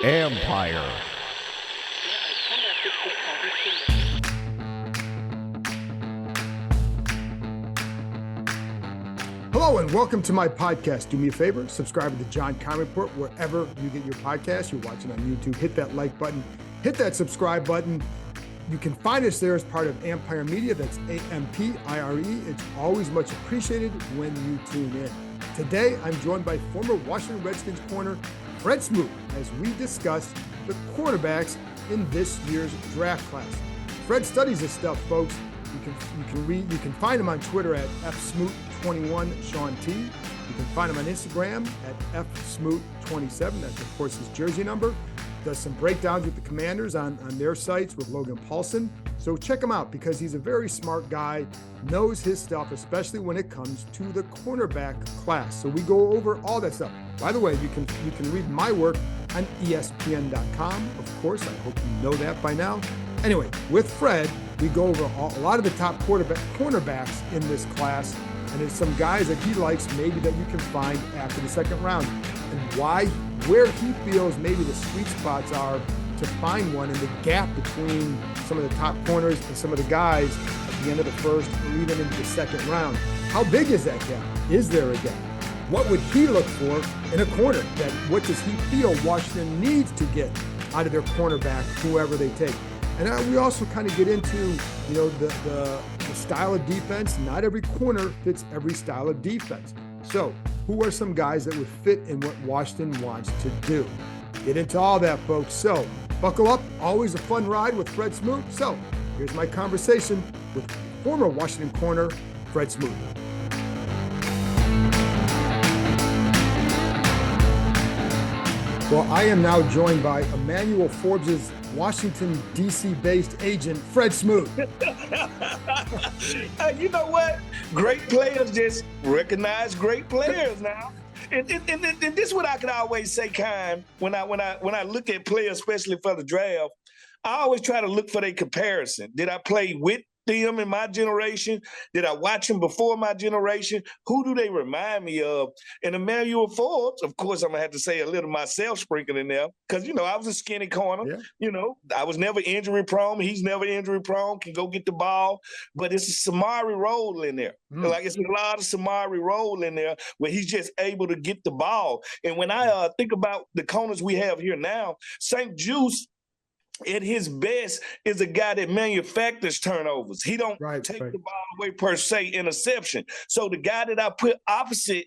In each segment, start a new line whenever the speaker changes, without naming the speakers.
Empire. Hello and welcome to my podcast. Do me a favor, subscribe to the John Conn Report wherever you get your podcast. You're watching on YouTube, hit that like button, hit that subscribe button. You can find us there as part of Empire Media. That's AMPIRE. It's always much appreciated when you tune in. Today, I'm joined by former Washington Redskins corner Fred Smoot as we discuss the cornerbacks in this year's draft class. Fred studies this stuff, folks. You can find him on Twitter at fsmoot21sean T. You can find him on Instagram at fsmoot27. That's of course his jersey number. Does some breakdowns with the Commanders on their sites with Logan Paulson. So check him out because he's a very smart guy, knows his stuff, especially when it comes to the cornerback class. So we go over all that stuff. By the way, you can read my work on ESPN.com. Of course, I hope you know that by now. Anyway, with Fred, we go over a lot of the top cornerbacks in this class, and there's some guys that he likes maybe that you can find after the second round, and where he feels maybe the sweet spots are to find one, and the gap between some of the top corners and some of the guys at the end of the first or even into the second round. How big is that gap? Is there a gap? What would he look for in a corner? What does he feel Washington needs to get out of their cornerback, whoever they take? And we also kind of get into, the style of defense. Not every corner fits every style of defense. So who are some guys that would fit in what Washington wants to do? Get into all that, folks. So buckle up. Always a fun ride with Fred Smoot. So here's my conversation with former Washington corner Fred Smoot. Well, I am now joined by Emmanuel Forbes' Washington, D.C.-based agent, Fred Smoot.
You know what? Great players just recognize great players now. And this is what I can always say, Kyle, when I look at players, especially for the draft, I always try to look for their comparison. Did I play with them in my generation? Did I watch them before my generation? Who do they remind me of? And Emmanuel Forbes, of course, I'm going to have to say a little myself sprinkled in there because, I was a skinny corner. Yeah. I was never injury prone. He's never injury prone, can go get the ball. But it's a Samari role in there. Like it's a lot of Samari role in there where he's just able to get the ball. And when I think about the corners we have here now, St. Juice, at his best, is a guy that manufactures turnovers. He don't take the ball away per se, interception. So the guy that I put opposite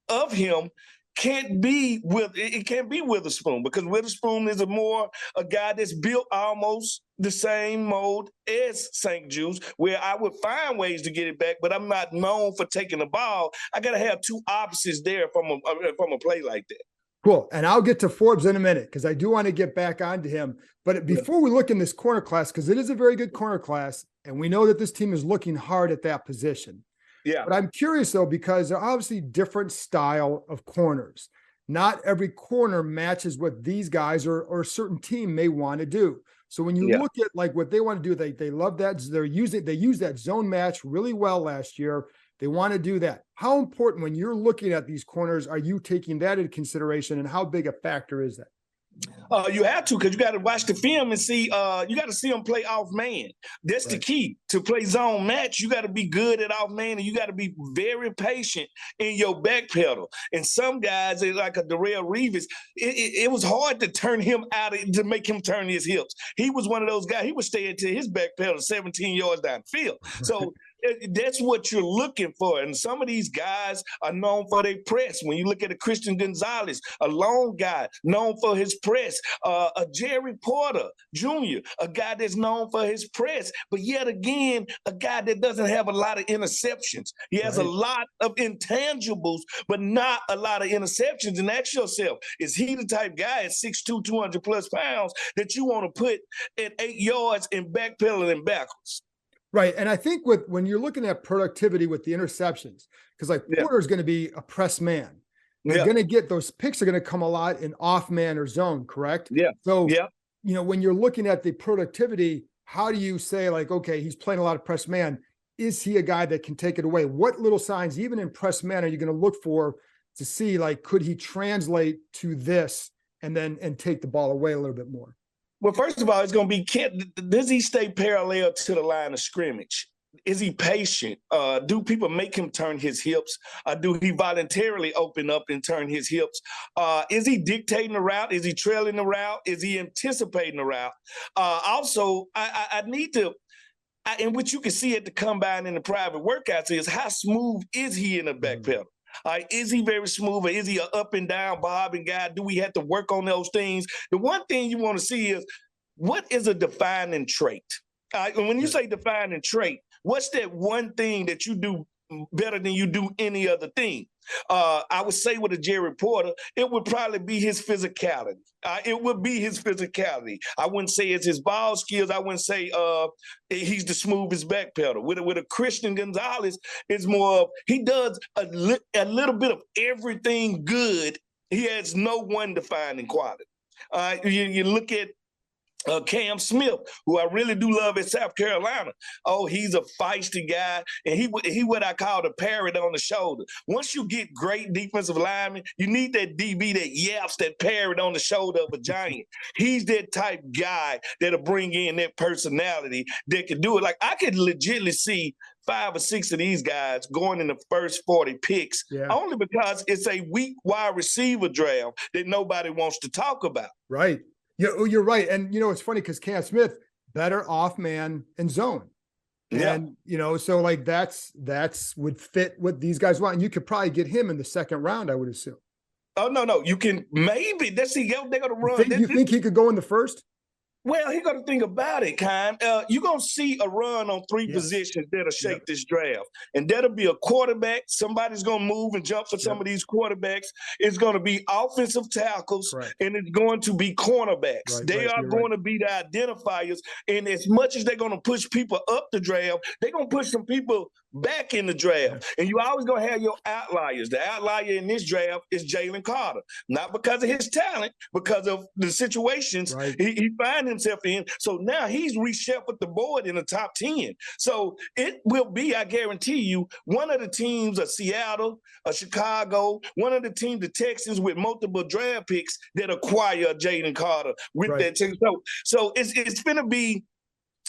of him can't be Witherspoon, because Witherspoon is a guy that's built almost the same mold as St. Juice, where I would find ways to get it back, but I'm not known for taking the ball. I got to have two opposites there from a play like that.
Cool. And I'll get to Forbes in a minute because I do want to get back onto him. But before we look in this corner class, because it is a very good corner class, and we know that this team is looking hard at that position. Yeah. But I'm curious, though, because there are obviously different style of corners. Not every corner matches what these guys or a certain team may want to do. So when you look at like what they want to do, they love that. They use that zone match really well last year. They want to do that. How important, when you're looking at these corners, are you taking that into consideration, and how big a factor is that?
You have to, because you got to watch the film and see. You got to see them play off man. That's the key to play zone match. You got to be good at off man, and you got to be very patient in your back pedal. And some guys, like a Darrell Reeves, it was hard to turn him out to make him turn his hips. He was one of those guys. He would stay into his back pedal 17 yards down the field. So. That's what you're looking for. And some of these guys are known for their press. When you look at a Christian Gonzalez, a long guy known for his press, a Jerry Porter Jr., a guy that's known for his press, but yet again, a guy that doesn't have a lot of interceptions. He has a lot of intangibles, but not a lot of interceptions. And ask yourself, is he the type guy at 6'2", 200 plus pounds that you want to put at 8 yards and backpedaling backwards?
Right. And I think when you're looking at productivity with the interceptions, because Porter is going to be a press man. You're going to get those picks are going to come a lot in off man or zone, correct? Yeah. So, when you're looking at the productivity, how do you say like, okay, he's playing a lot of press man. Is he a guy that can take it away? What little signs, even in press man, are you going to look for to see, like, could he translate to this and take the ball away a little bit more?
Well, first of all, it's going to be, does he stay parallel to the line of scrimmage? Is he patient? Do people make him turn his hips? Do he voluntarily open up and turn his hips? Is he dictating the route? Is he trailing the route? Is he anticipating the route? Also, I need to, and what you can see at the combine in the private workouts is how smooth is he in the back pedal? Is he very smooth, or is he an up and down bobbing guy? Do we have to work on those things? The one thing you want to see is, what is a defining trait? And when you say defining trait, what's that one thing that you do better than you do any other thing? I would say with a Jerry Porter, it would probably be his physicality. It would be his physicality. I wouldn't say it's his ball skills. I wouldn't say he's the smoothest back pedal. With a Christian Gonzalez, it's more of, he does a little bit of everything good. He has no one defining quality. You look at Cam Smith, who I really do love at South Carolina. Oh, he's a feisty guy, and he what I call the parrot on the shoulder. Once you get great defensive linemen, you need that DB that yaps, that parrot on the shoulder of a giant. He's that type guy that'll bring in that personality that can do it. Like, I could legitimately see 5 or 6 of these guys going in the first 40 picks, only because it's a weak wide receiver draft that nobody wants to talk about.
Right. You're right. And, it's funny because Cam Smith, better off man and zone. And, so like that's would fit what these guys want. And you could probably get him in the second round, I would assume.
Oh, no. You can maybe. They're going to run.
You think he could go in the first?
Well, he got to think about it, Kyle. You're going to see a run on 3 positions that'll shake this draft. And that'll be a quarterback. Somebody's going to move and jump for some of these quarterbacks. It's going to be offensive tackles, and it's going to be cornerbacks. They are going to be the identifiers. And as much as they're going to push people up the draft, they're going to push some people back in the draft. And you always going to have your outliers. The outlier in this draft is Jalen Carter. Not because of his talent, because of the situations he finds himself in. So now he's reshuffled the board in the top 10. So it will be, I guarantee you, one of the teams, a Seattle, a Chicago, one of the teams, the Texans with multiple draft picks that acquire Jalen Carter with that team. So it's going to be.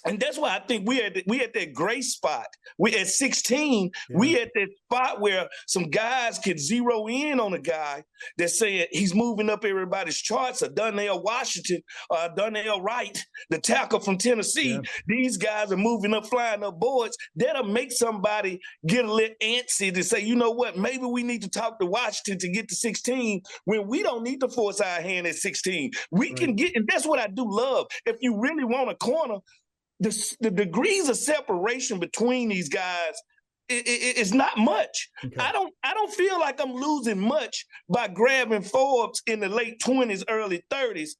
And that's why I think we at that gray spot. We at 16, we at that spot where some guys can zero in on a guy that's saying he's moving up everybody's charts. Donnell Washington, Donnell Wright, the tackle from Tennessee. These guys are moving up, flying up boards. That'll make somebody get a little antsy to say, you know what, maybe we need to talk to Washington to get to 16 when we don't need to force our hand at 16. We can get, and that's what I do love. If you really want a corner, the degrees of separation between these guys is not much. I don't feel like I'm losing much by grabbing Forbes in the late 20s, early 30s,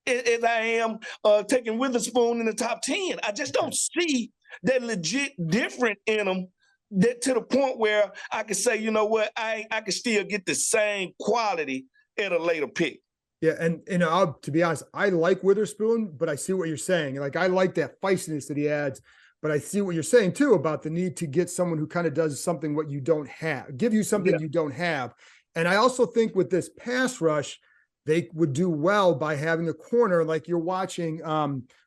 as I am taking Witherspoon in the top 10. I just don't see that legit different in them that to the point where I can say, you know what, I can still get the same quality at a later pick.
Yeah, and to be honest, I like Witherspoon, but I see what you're saying. Like, I like that feistiness that he adds, but I see what you're saying too about the need to get someone who kind of does something what you don't have, give you something you don't have. And I also think with this pass rush, they would do well by having a corner like you're watching.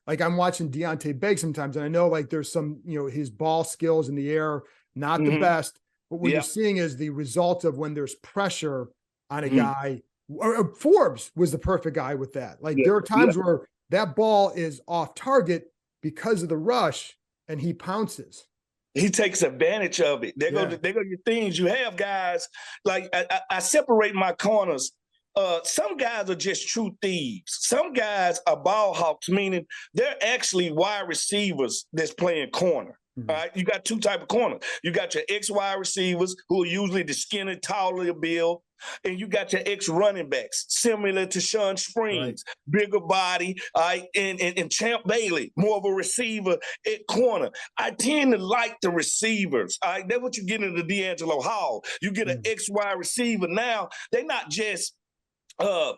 Like I'm watching Deontay Begg sometimes, and I know like there's some, his ball skills in the air, not the best, but what you're seeing is the result of when there's pressure on a guy. Or Forbes was the perfect guy with that. Like there are times where that ball is off target because of the rush and he pounces.
He takes advantage of it. There go your things. You have guys like I separate my corners. Some guys are just true thieves. Some guys are ball hawks, meaning they're actually wide receivers that's playing corner. All right, you got 2 types of corners. You got your ex-wide receivers who are usually the skinny, taller build, and you got your ex-running backs, similar to Sean Springs, bigger body, and Champ Bailey, more of a receiver at corner. I tend to like the receivers. All right, that's what you get into D'Angelo Hall. You get an ex-wide receiver now. They're not just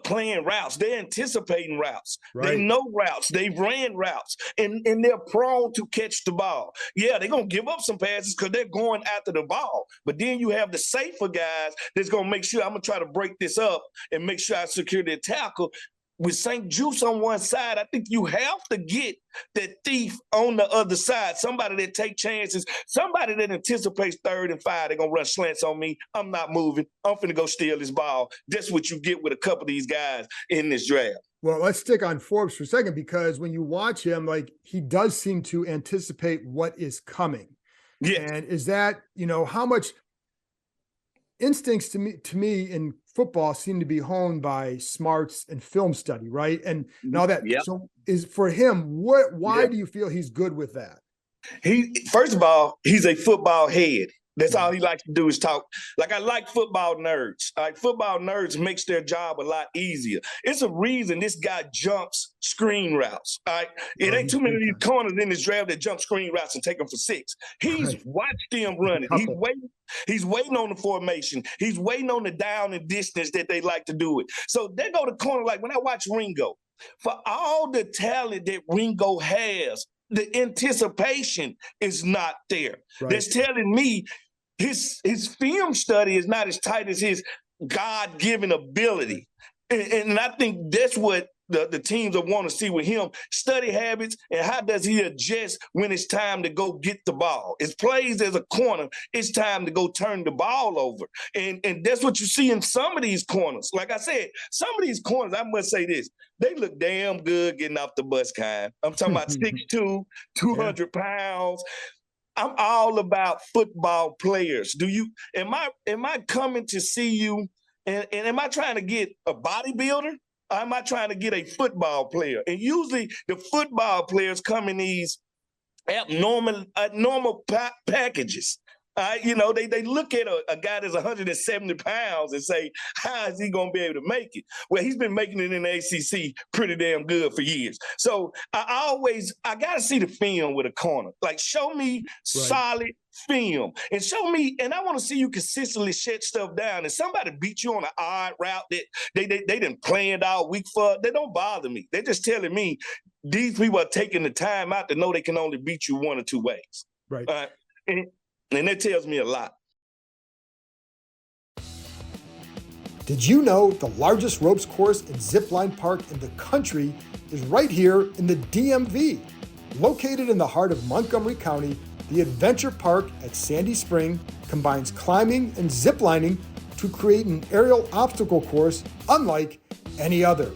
playing routes. They're anticipating routes.
Right.
They know routes. They've ran routes, and they're prone to catch the ball. Yeah, they're going to give up some passes because they're going after the ball. But then you have the safer guys that's going to make sure I'm going to try to break this up and make sure I secure the tackle. With St. Juice on one side, I think you have to get that thief on the other side, somebody that take chances, somebody that anticipates 3rd and 5. They're going to run slants on me. I'm not moving. I'm finna go steal this ball. That's what you get with a couple of these guys in this draft.
Well, let's stick on Forbes for a second, because when you watch him, like, he does seem to anticipate what is coming.
Yeah.
And is that, how much instincts to me in football seem to be honed by smarts and film study, right? And all that.
Yep.
So is for him, why do you feel he's good with that?
First of all, he's a football head. That's all he likes to do is talk. Like, I like football nerds. Like, football nerds makes their job a lot easier. It's a reason this guy jumps screen routes. All right? It ain't too many of these corners in this draft that jump screen routes and take them for 6. He's watched them running. He's waiting on the formation. He's waiting on the down and distance that they like to do it. So they go to corner. Like, when I watch Ringo, for all the talent that Ringo has, the anticipation is not there. Right. That's telling me his film study is not as tight as his God-given ability. And I think that's what the teams will want to see with him. Study habits, and how does he adjust when it's time to go get the ball. It plays as a corner, it's time to go turn the ball over. And that's what you see in some of these corners. Like I said, some of these corners, I must say this, they look damn good getting off the bus, kind. I'm talking about 6'2", 200 pounds. I'm all about football players. Am I coming to see you, and am I trying to get a bodybuilder? Or am I trying to get a football player? And usually the football players come in these abnormal packages. They look at a guy that's 170 pounds and say, how is he going to be able to make it? Well, he's been making it in the ACC pretty damn good for years. So I got to see the film with a corner. Like, show me solid film and show me, and I want to see you consistently shut stuff down. And somebody beat you on an odd route that they didn't plan all week for, they don't bother me. They're just telling me these people are taking the time out to know they can only beat you one or two ways.
Right.
And that tells me a lot.
Did you know the largest ropes course and zipline park in the country is right here in the DMV? Located in the heart of Montgomery County, the Adventure Park at Sandy Spring combines climbing and ziplining to create an aerial obstacle course unlike any other.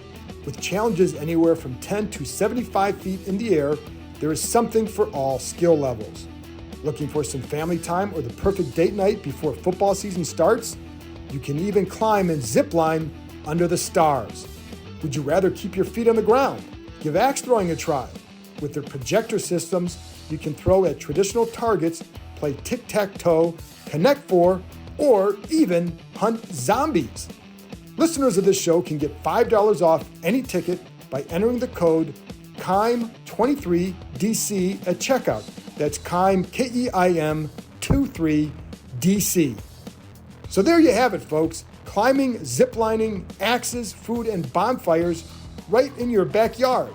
With challenges anywhere from 10 to 75 feet in the air, there is something for all skill levels. Looking for some family time or the perfect date night before football season starts? You can even climb and zip line under the stars. Would you rather keep your feet on the ground? Give axe throwing a try. With their projector systems, you can throw at traditional targets, play tic-tac-toe, connect four, or even hunt zombies. Listeners of this show can get $5 off any ticket by entering the code KEIM23DC at checkout. That's KEIM, KEIM 23DC. So there you have it, folks. Climbing, ziplining, axes, food, and bonfires right in your backyard.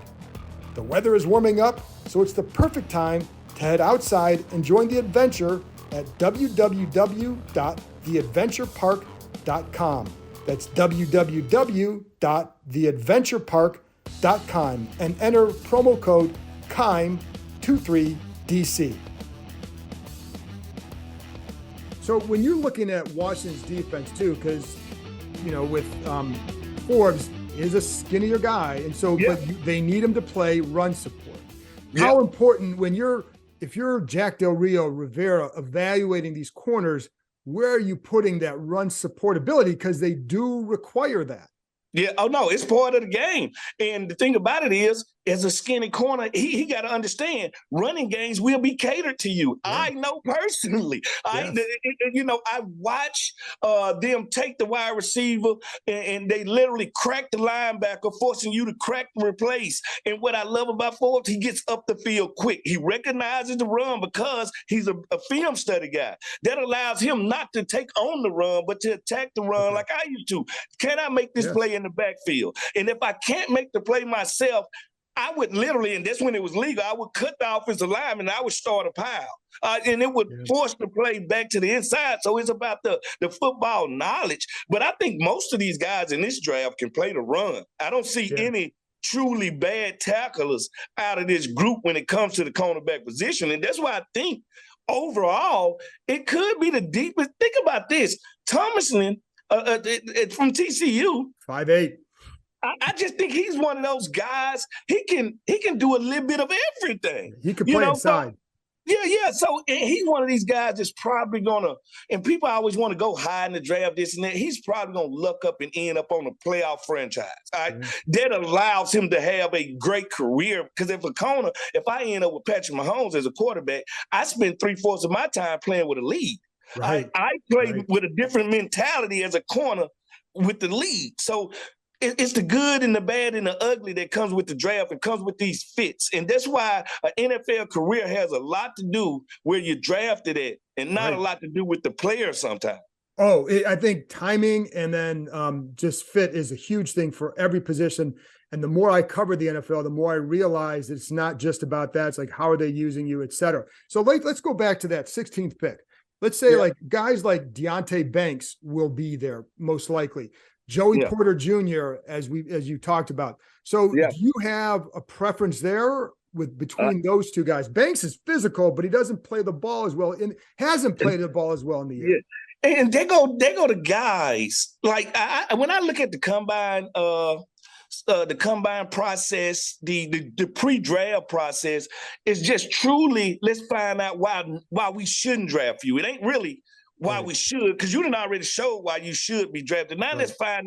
The weather is warming up, so it's the perfect time to head outside and join the adventure at www.theadventurepark.com. That's www.theadventurepark.com and enter promo code KEIM23DC. So when you're looking at Washington's defense too, because, with Forbes is a skinnier guy, and so but they need him to play run support. How important if you're Jack Del Rio Rivera evaluating these corners, where are you putting that run support ability? Because they do require that.
Yeah. Oh no, it's part of the game. And the thing about it is, as a skinny corner, he got to understand running games will be catered to you. Yeah. I know personally. Yes. I watch them take the wide receiver and they literally crack the linebacker, forcing you to crack and replace. And what I love about Forbes, he gets up the field quick. He recognizes the run because he's a film study guy. That allows him not to take on the run, but to attack the run like I used to. Can I make this play in the backfield? And if I can't make the play myself, I would literally, and that's when it was legal, I would cut the offensive lineman and I would start a pile. And it would force the play back to the inside. So it's about the football knowledge. But I think most of these guys in this draft can play the run. I don't see any truly bad tacklers out of this group when it comes to the cornerback position. And that's why I think overall, it could be the deepest. Think about this. Thomason from TCU.
5'8".
I just think he's one of those guys. He can do a little bit of everything.
He can play inside.
Yeah. So he's one of these guys that's probably gonna. And people always want to go high in the draft, this and that. He's probably gonna look up and end up on a playoff franchise. All right? That allows him to have a great career. Because if I end up with Patrick Mahomes as a quarterback, I spend 3/4 of my time playing with a lead. Right. I play with a different mentality as a corner with the lead. So. It's the good and the bad and the ugly that comes with the draft and comes with these fits. And that's why an NFL career has a lot to do where you're drafted at and not a lot to do with the player sometimes.
Oh, I think timing and then just fit is a huge thing for every position. And the more I cover the NFL, the more I realize it's not just about that. It's like, how are they using you, et cetera. So let's go back to that 16th pick. Let's say like guys like Deonte Banks will be there most likely. Joey Porter Jr., as you talked about. So do you have a preference there between those two guys? Banks is physical, but he doesn't play the ball as well and hasn't played the ball as well in the year.
Yeah. And they go to guys like when I look at the combine process, the pre-draft process is just truly let's find out why we shouldn't draft you. It ain't really why we should, because you didn't already show why you should be drafted. Now let's find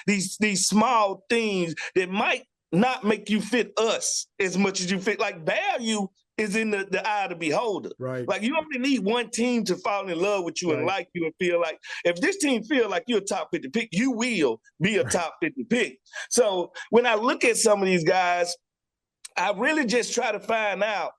these small things that might not make you fit us as much as you fit. Like value is in the eye of the beholder.
Right.
Like you only need one team to fall in love with you and like you and feel like if this team feel like you're a top 50 pick, you will be a top 50 pick. So when I look at some of these guys, I really just try to find out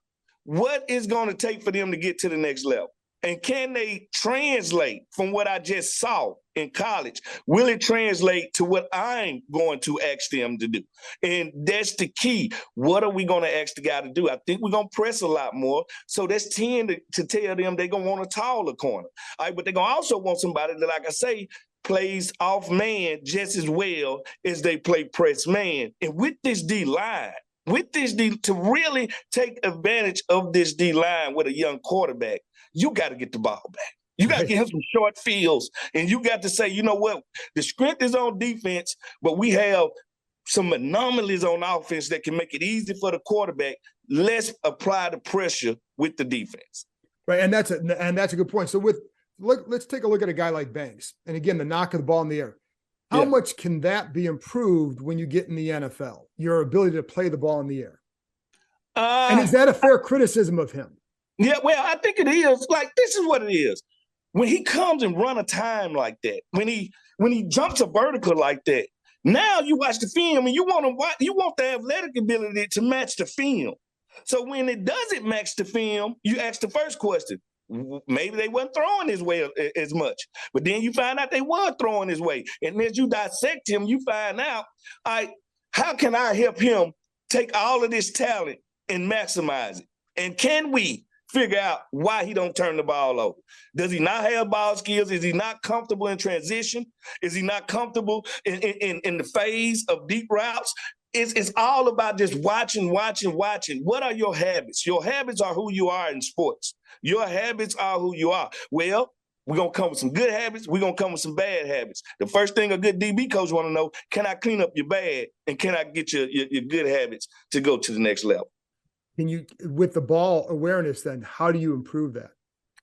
what is going to take for them to get to the next level. And can they translate from what I just saw in college? Will it translate to what I'm going to ask them to do? And that's the key. What are we going to ask the guy to do? I think we're going to press a lot more. So that's 10 to tell them they're going to want a taller corner. All right, but they're going to also want somebody that, like I say, plays off man just as well as they play press man. And with this D-line, to really take advantage of this D-line with a young quarterback, you got to get the ball back. You got to get him some short fields, and you got to say, you know what, the strength is on defense, but we have some anomalies on offense that can make it easy for the quarterback. Let's apply the pressure with the defense.
Right, and that's a good point. So let's take a look at a guy like Banks, and again, the knock of the ball in the air. How much can that be improved when you get in the NFL? Your ability to play the ball in the air, and is that a fair criticism of him?
Yeah, well, I think it is. Like, this is what it is. When he comes and run a time like that, when he jumps a vertical like that, now you watch the film and you want the athletic ability to match the film. So when it doesn't match the film, you ask the first question. Maybe they weren't throwing his way as much. But then you find out they were throwing his way. And as you dissect him, you find out, how can I help him take all of this talent and maximize it? And can we figure out why he don't turn the ball over? Does he not have ball skills? Is he not comfortable in transition? Is he not comfortable in the phase of deep routes? It's all about just watching. What are your habits? Your habits are who you are in sports. Your habits are who you are. Well, we're going to come with some good habits. We're going to come with some bad habits. The first thing a good DB coach want to know, can I clean up your bad and can I get your good habits to go to the next level?
Can you, with the ball awareness, then how do you improve that?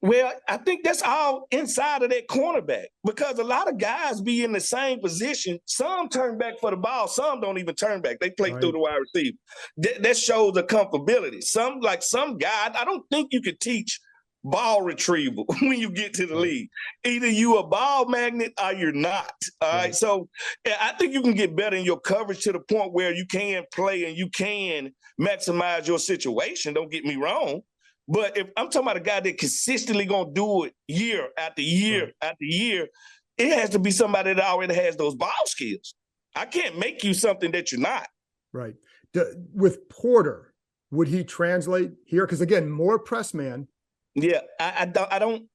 Well, I think that's all inside of that cornerback because a lot of guys be in the same position. Some turn back for the ball. Some don't even turn back. They play through the wide receiver. That shows a comfortability. Some guy, I don't think you could teach ball retrieval when you get to the league. Either you a ball magnet or you're not. All right. So I think you can get better in your coverage to the point where you can play and you can maximize your situation. Don't get me wrong. But if I'm talking about a guy that consistently gonna do it year after year after year, it has to be somebody that already has those ball skills. I can't make you something that you're not.
Right. With Porter, would he translate here? Because again, more press man.
Yeah, I don't.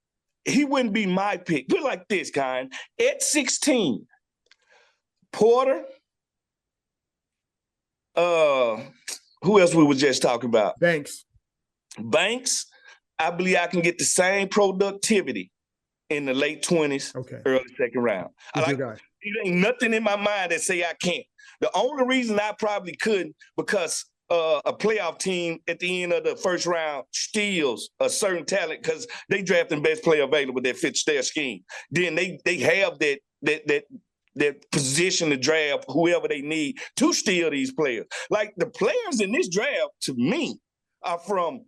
He wouldn't be my pick. Put it like this, kind. At 16, Porter. Who else we were just talking about? Banks, I believe I can get the same productivity in the late 20s, early second round. It ain't nothing in my mind that say I can't. The only reason I probably couldn't because a playoff team at the end of the first round steals a certain talent because they draft the best player available that fits their scheme. Then they have that position to draft whoever they need to steal these players. Like the players in this draft, to me, are from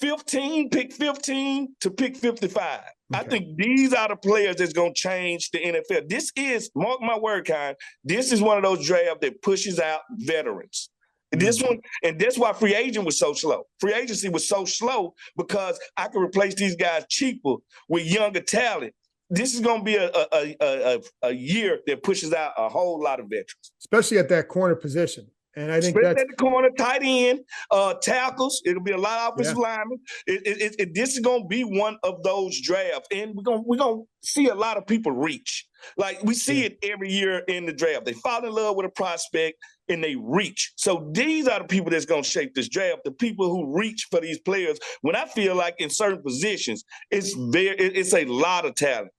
pick 15 to pick 55. I think these are the players that's going to change the NFL. This is, mark my word, kind, this is one of those drafts that pushes out veterans. This one, and that's why free agent was so slow. Free agency was so slow because I could replace these guys cheaper with younger talent. This is going to be a year that pushes out a whole lot of veterans.
Especially at that corner position. And I think
that's at the corner, tight end, tackles. It'll be a lot of offensive linemen. This is going to be one of those drafts, and we're gonna see a lot of people reach. Like we see it every year in the draft. They fall in love with a prospect and they reach. So these are the people that's going to shape this draft. The people who reach for these players. When I feel like in certain positions, it's a lot of talent.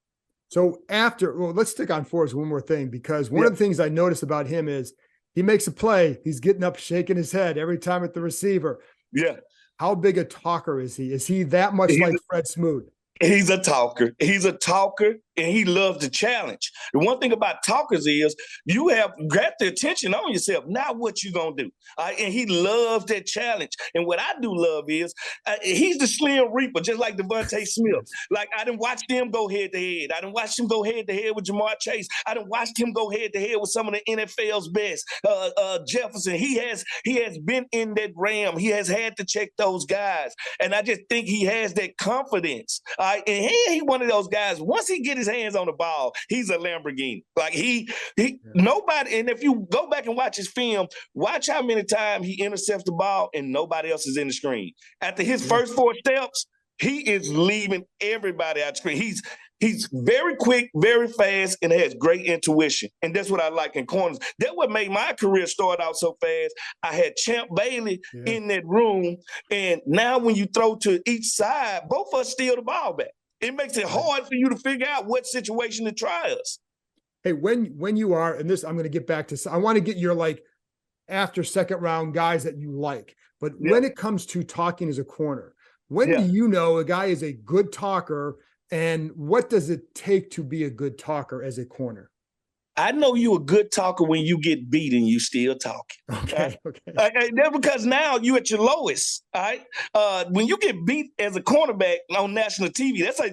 So let's stick on Forrest one more thing because one of the things I noticed about him is. He makes a play. He's getting up, shaking his head every time at the receiver.
Yeah.
How big a talker is he? Is he that much like Fred Smoot?
He's a talker. He's a talker, and he loves the challenge. The one thing about talkers is you have got the attention on yourself. Now what you going to do? And he loves that challenge. And what I do love is he's the Slim Reaper, just like Devontae Smith. Like, I done watched him go head-to-head. I done watched him go head-to-head with Jamar Chase. I done watched him go head-to-head with some of the NFL's best. Jefferson, he has been in that ram. He has had to check those guys. And I just think he has that confidence. And he one of those guys, once he get his hands on the ball, he's a Lamborghini. Like nobody, and if you go back and watch his film, watch how many times he intercepts the ball and nobody else is in the screen. After his first 4 steps, he is leaving everybody out the screen. He's very quick, very fast, and has great intuition. And that's what I like in corners. That's what made my career start out so fast. I had Champ Bailey in that room, and now when you throw to each side, both of us steal the ball back. It makes it hard for you to figure out what situation to try us.
Hey, when you are, and this I'm going to get back to, I want to get your after second round guys that you like. But when it comes to talking as a corner, when do you know a guy is a good talker? And what does it take to be a good talker as a corner?
I know you're a good talker when you get beat and you still talking.
Okay.
That's because now you're at your lowest. All right. When you get beat as a cornerback on national TV, that's a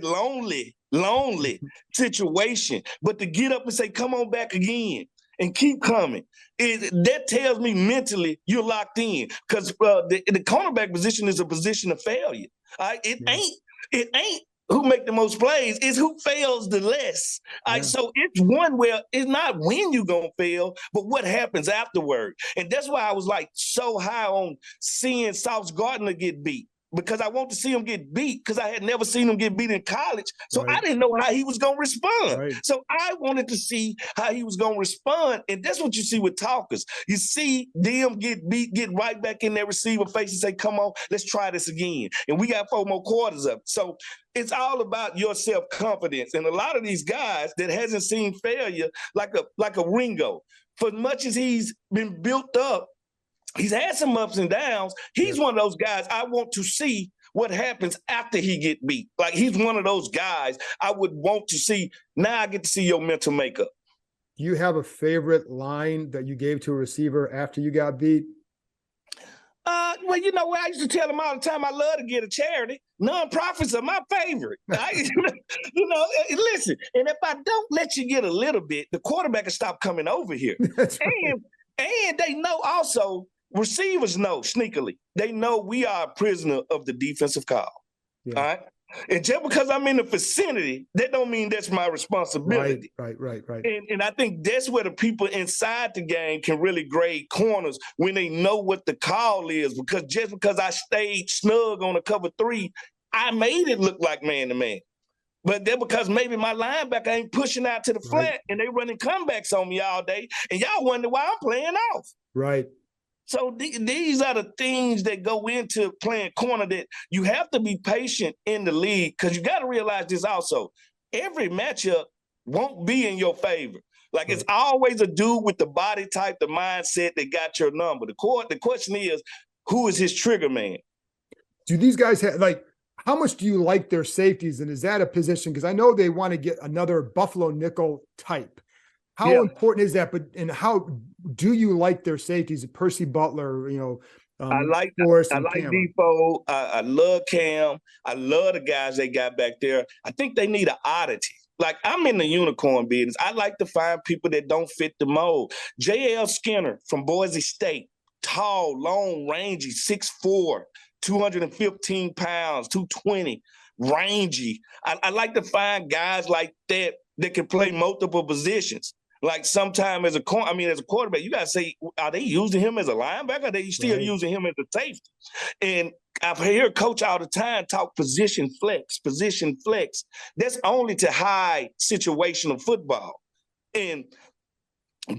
lonely situation. But to get up and say, "Come on back again," and keep coming, that tells me mentally you're locked in. Because the cornerback position is a position of failure. All right. It ain't who make the most plays, is who fails the less. So it's one where it's not when you're going to fail, but what happens afterward. And that's why I was so high on seeing Sauce Gardner get beat. Because I want to see him get beat because I had never seen him get beat in college. So I didn't know how he was going to respond. So I wanted to see how he was going to respond. And that's what you see with talkers. You see them get beat, get right back in their receiver face and say, "Come on, let's try this again." And we got 4 more quarters of it. So it's all about your self-confidence. And a lot of these guys that hasn't seen failure, like a Ringo, for much as he's been built up, he's had some ups and downs. He's one of those guys I want to see what happens after he get beat. Like, he's one of those guys I would want to see. Now I get to see your mental makeup.
Do you have a favorite line that you gave to a receiver after you got beat?
Well, you know what? I used to tell them all the time, I love to get a charity. Nonprofits are my favorite. Listen, and if I don't let you get a little bit, the quarterback will stop coming over here.
That's right.
And they know also, receivers know sneakily, they know we are a prisoner of the defensive call. Yeah. All right. And just because I'm in the vicinity, that don't mean that's my responsibility.
Right.
And I think that's where the people inside the game can really grade corners, when they know what the call is. Because just because I stayed snug on a cover 3, I made it look like man-to-man. But that's because maybe my linebacker ain't pushing out to the flat, and they running comebacks on me all day, and y'all wonder why I'm playing off.
Right.
So these are the things that go into playing corner, that you have to be patient in the league, because you got to realize this also. Every matchup won't be in your favor. Like, it's always a dude with the body type, the mindset that got your number. The question is, who is his trigger man?
Do these guys have, like, how much do you like their safeties? And is that a position? Because I know they want to get another Buffalo nickel type. How important is that? And how do you like their safeties? Percy Butler,
I like Defoe. I love Cam. I love the guys they got back there. I think they need an oddity. Like, I'm in the unicorn business. I like to find people that don't fit the mold. J.L. Skinner from Boise State, tall, long, rangy, 6'4", 215 pounds, 220, rangy. I like to find guys like that can play multiple positions. Like, sometime as a quarterback, you got to say, are they using him as a linebacker? Are they still using him as a safety? And I hear coach all the time talk position flex. That's only to hide situational football. And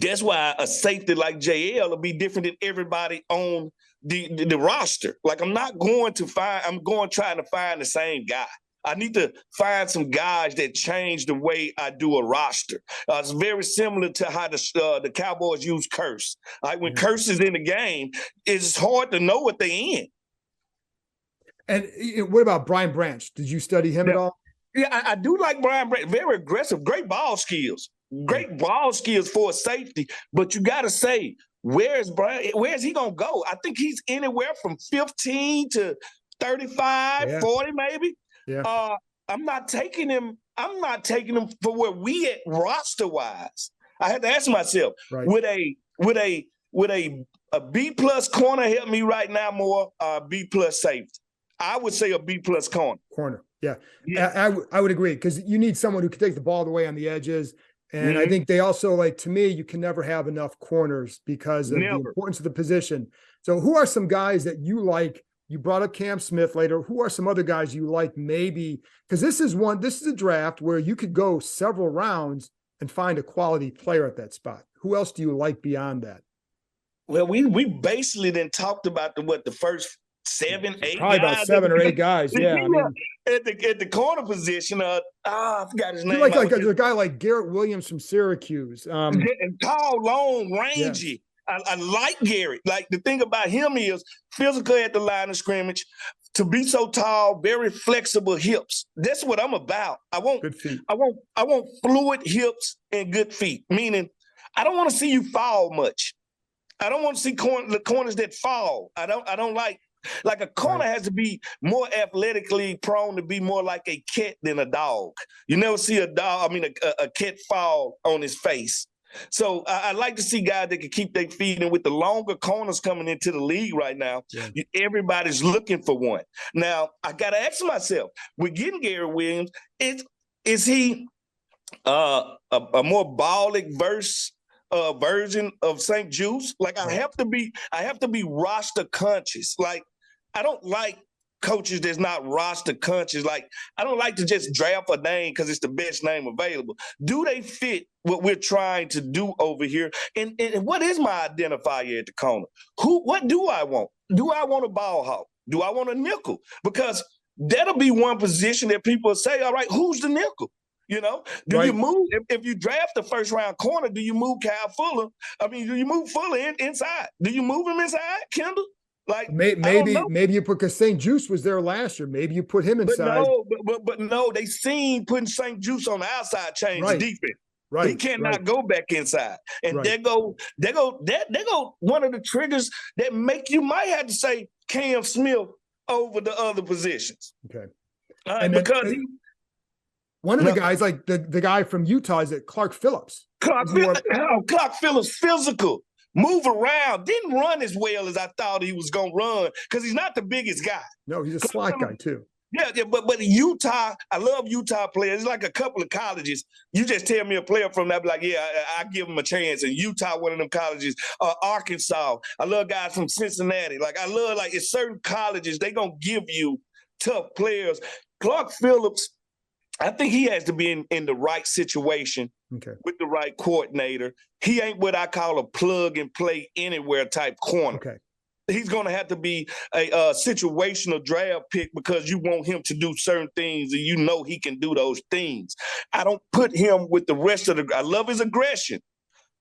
that's why a safety like JL will be different than everybody on the roster. Like, I'm trying to find the same guy. I need to find some guys that change the way I do a roster. It's very similar to how the Cowboys use Curse. Like, when Curse is in the game, it's hard to know what they're in.
And what about Brian Branch? Did you study him at all?
Yeah, I do like Brian Branch. Very aggressive, great ball skills. Great ball skills for a safety. But you got to say, where's Brian? Where's he going to go? I think he's anywhere from 15 to 35, 40 maybe. Yeah. I'm not taking him for where we at roster wise. I had to ask myself, would a B+ corner help me right now more? B+ safety. I would say a B+ corner.
Yeah. I would agree, because you need someone who can take the ball away on the edges. And I think they also, like, to me, you can never have enough corners because of the importance of the position. So who are some guys that you like? You brought up Cam Smith later. Who are some other guys you like, maybe? Because this is a draft where you could go several rounds and find a quality player at that spot. Who else do you like beyond that?
Well, we basically then talked about the first 7, 8
probably
guys.
About 7 or 8 guys. Yeah. I mean,
at the corner position, I forgot his name.
Like a guy like Garrett Williams from Syracuse.
And tall, long, rangy. Yeah. I like Garrett. Like, the thing about him is physical at the line of scrimmage, to be so tall, very flexible hips. That's what I'm about. I want good feet. I want fluid hips and good feet. Meaning, I don't want to see you fall much. I don't want to see the corners that fall. I don't like a corner has to be more athletically prone to be more like a cat than a dog. You never see a cat fall on his face. So I like to see guys that can keep their feet in. With the longer corners coming into the league right now, everybody's looking for one. Now, I got to ask myself, we're getting Garrett Williams. Is he a more ballic version of St. Juice? Like, I have to be roster conscious. Like, I don't like coaches that's not roster conscious. Like, I don't like to just draft a name because it's the best name available. Do they fit what we're trying to do over here? And what is my identifier at the corner? What do I want? Do I want a ball hawk? Do I want a nickel? Because that'll be one position that people say, all right, who's the nickel? Do you move, if you draft the first round corner, do you move Kyle Fuller? I mean, do you move Fuller inside? Do you move him inside, Kendall? Like, I don't know.
Maybe you put, because St. Juice was there last year. Maybe you put him inside.
But no, they seen putting St. Juice on the outside change the defense.
Right.
He cannot go back inside. And there go one of the triggers that might have to say Cam Smith over the other positions.
Okay.
Because
one of the guys, like the guy from Utah, is it Clark Phillips?
Clark Phillips, physical, move around, didn't run as well as I thought he was going to run because he's not the biggest guy.
No, he's a slot guy too.
Yeah, but Utah, I love Utah players. It's like a couple of colleges. You just tell me a player from that, be like, yeah, I give him a chance. And Utah, one of them colleges, Arkansas. I love guys from Cincinnati. Like, I love, like, it's certain colleges, they going to give you tough players. Clark Phillips, I think he has to be in the right situation with the right coordinator. He ain't what I call a plug and play anywhere type corner.
Okay.
He's going to have to be a situational draft pick because you want him to do certain things and you know he can do those things. I don't put him with the rest of I love his aggression.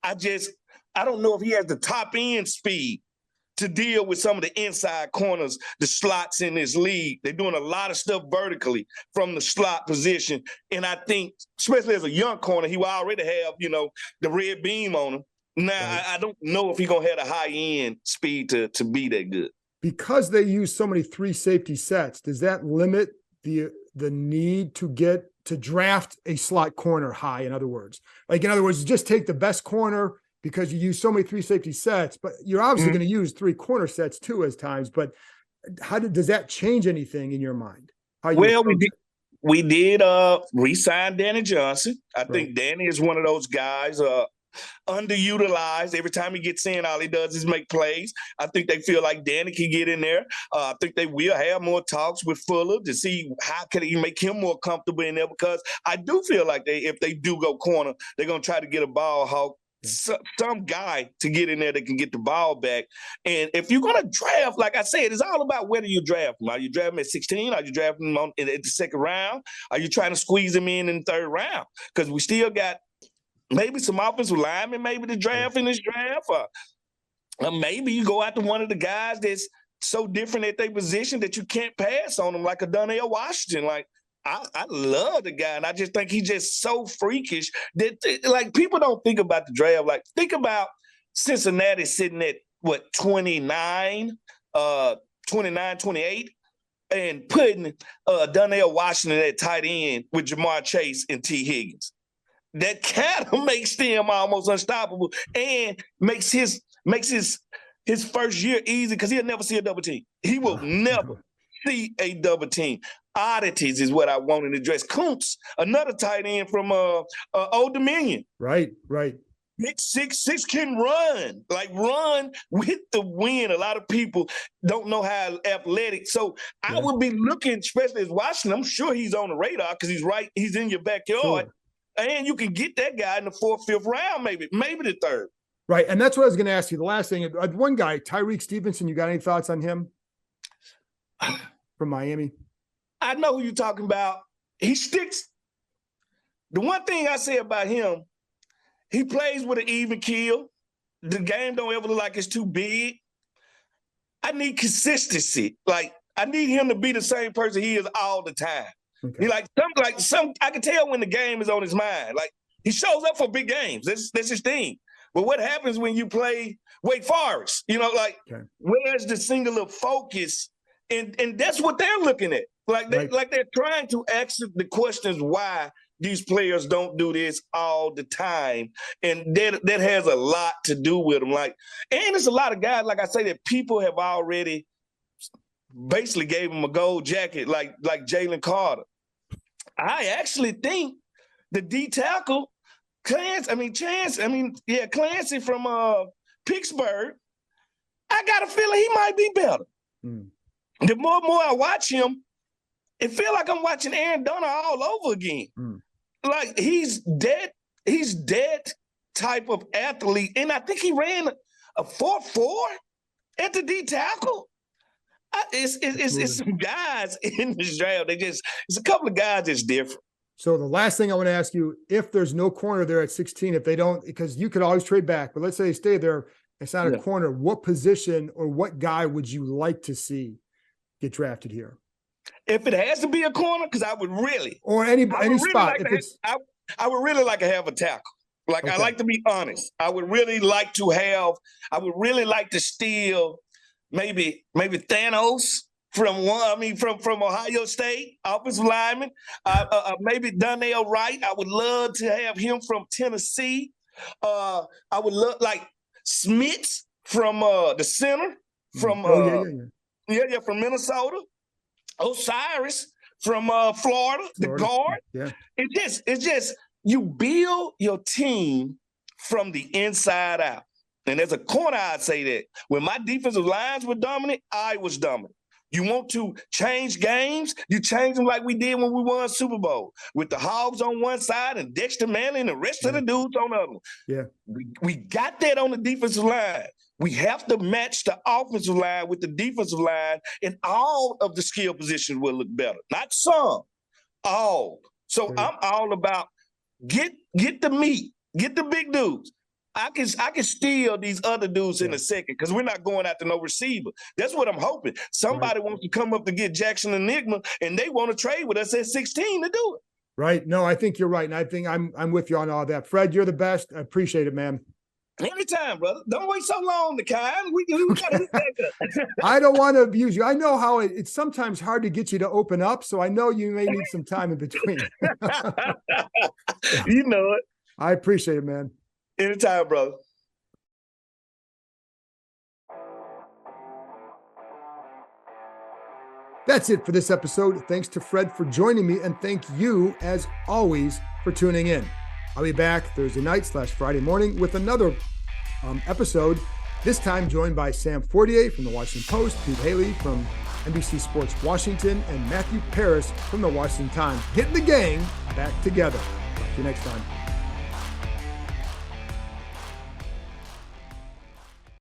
I don't know if he has the top end speed to deal with some of the inside corners, the slots in this league. They're doing a lot of stuff vertically from the slot position. And I think, especially as a young corner, he will already have, the red beam on him. Now, I don't know if he's going to have a high-end speed to be that good.
Because they use so many 3 safety sets, does that limit the need to draft a slot corner high, in other words? Like, in other words, just take the best corner because you use so many 3 safety sets, but you're obviously going to use 3 corner sets too as times. But does that change anything in your mind?
We did re-sign Danny Johnson. I think Danny is one of those guys underutilized. Every time he gets in, all he does is make plays. I think they feel like Danny can get in there. I think they will have more talks with Fuller to see how can he make him more comfortable in there, because I do feel like if they do go corner, they're going to try to get a ball hawk, some guy to get in there that can get the ball back. And if you're going to draft, like I said, it's all about whether you draft him. Are you drafting him at 16? Are you drafting him at the second round? Are you trying to squeeze him in the third round? Because we still got maybe some offensive linemen maybe to draft in this draft. Or maybe you go after one of the guys that's so different at their position that you can't pass on them, like a Donnell Washington. Like, I love the guy, and I just think he's just so freakish that, like, people don't think about the draft. Like, think about Cincinnati sitting at, 29, 28, and putting Donnell Washington at tight end with Jamar Chase and T. Higgins. That kind of makes them almost unstoppable and makes his first year easy because he'll never see a double team. He will never see a double team. Oddities is what I want to address. Kuntz, another tight end from Old Dominion.
Right.
Big 6'6" can run with the wind. A lot of people don't know how athletic. So I would be looking, especially as Washington, I'm sure he's on the radar because he's in your backyard. Sure. And you can get that guy in the 4th, 5th round, maybe the 3rd.
Right. And that's what I was going to ask you. The last thing, one guy, Tyreek Stevenson, you got any thoughts on him from Miami? I
know who you're talking about. He sticks. The one thing I say about him, he plays with an even keel. The game don't ever look like it's too big. I need consistency. Like, I need him to be the same person he is all the time. Okay. He I can tell when the game is on his mind. Like, he shows up for big games. That's his thing. But what happens when you play Wake Forest? Where's the singular focus? And that's what they're looking at. They're trying to ask the questions why these players don't do this all the time. And that has a lot to do with them. And it's a lot of guys, like I say, that people have already basically gave him a gold jacket, like Jalen Carter. I actually think the D tackle, Clancy from Pittsburgh, I got a feeling he might be better. The more and more I watch him, it feels like I'm watching Aaron Donald all over again. Like, he's that type of athlete. And I think he ran a 4.4 at the D tackle. It's some guys in this draft. It's a couple of guys that's different.
So the last thing I want to ask you, if there's no corner there at 16, if they don't, because you could always trade back, but let's say they stay there, It's not a corner. What position or what guy would you like to see get drafted here?
If it has to be a corner, because I would really,
or any spot.
I would really like to have a tackle. Like, I like to be honest. I would really like to steal maybe Thanos from Ohio State, offensive lineman. Maybe Donnell Wright. I would love to have him from Tennessee. I would love like Smith from the center from from Minnesota. Osiris from Florida, the guard. Yeah. It's just you build your team from the inside out. And as a corner, I'd say that when my defensive lines were dominant, I was dominant. You want to change games, you change them like we did when we won Super Bowl, with the Hogs on one side and Dexter Manley and the rest of the dudes on the other.
Yeah.
We got that on the defensive line. We have to match the offensive line with the defensive line, and all of the skill positions will look better. Not some, all. So I'm all about get the meat, get the big dudes. I can steal these other dudes in a second because we're not going after no receiver. That's what I'm hoping. Somebody wants to come up to get Jackson Enigma, and they want to trade with us at 16 to do it.
Right. No, I think you're right. And I think I'm with you on all that. Fred, you're the best. I appreciate it, man.
Anytime, brother. Don't wait so long, Nikai. We got to back up.
I don't want to abuse you. I know how it's sometimes hard to get you to open up, so I know you may need some time in between.
You know it.
I appreciate it, man.
Anytime, brother.
That's it for this episode. Thanks to Fred for joining me, and thank you, as always, for tuning in. I'll be back Thursday night / Friday morning with another episode, this time joined by Sam Fortier from the Washington Post, Pete Haley from NBC Sports Washington, and Matthew Paris from the Washington Times. Getting the gang back together. Talk to you next time.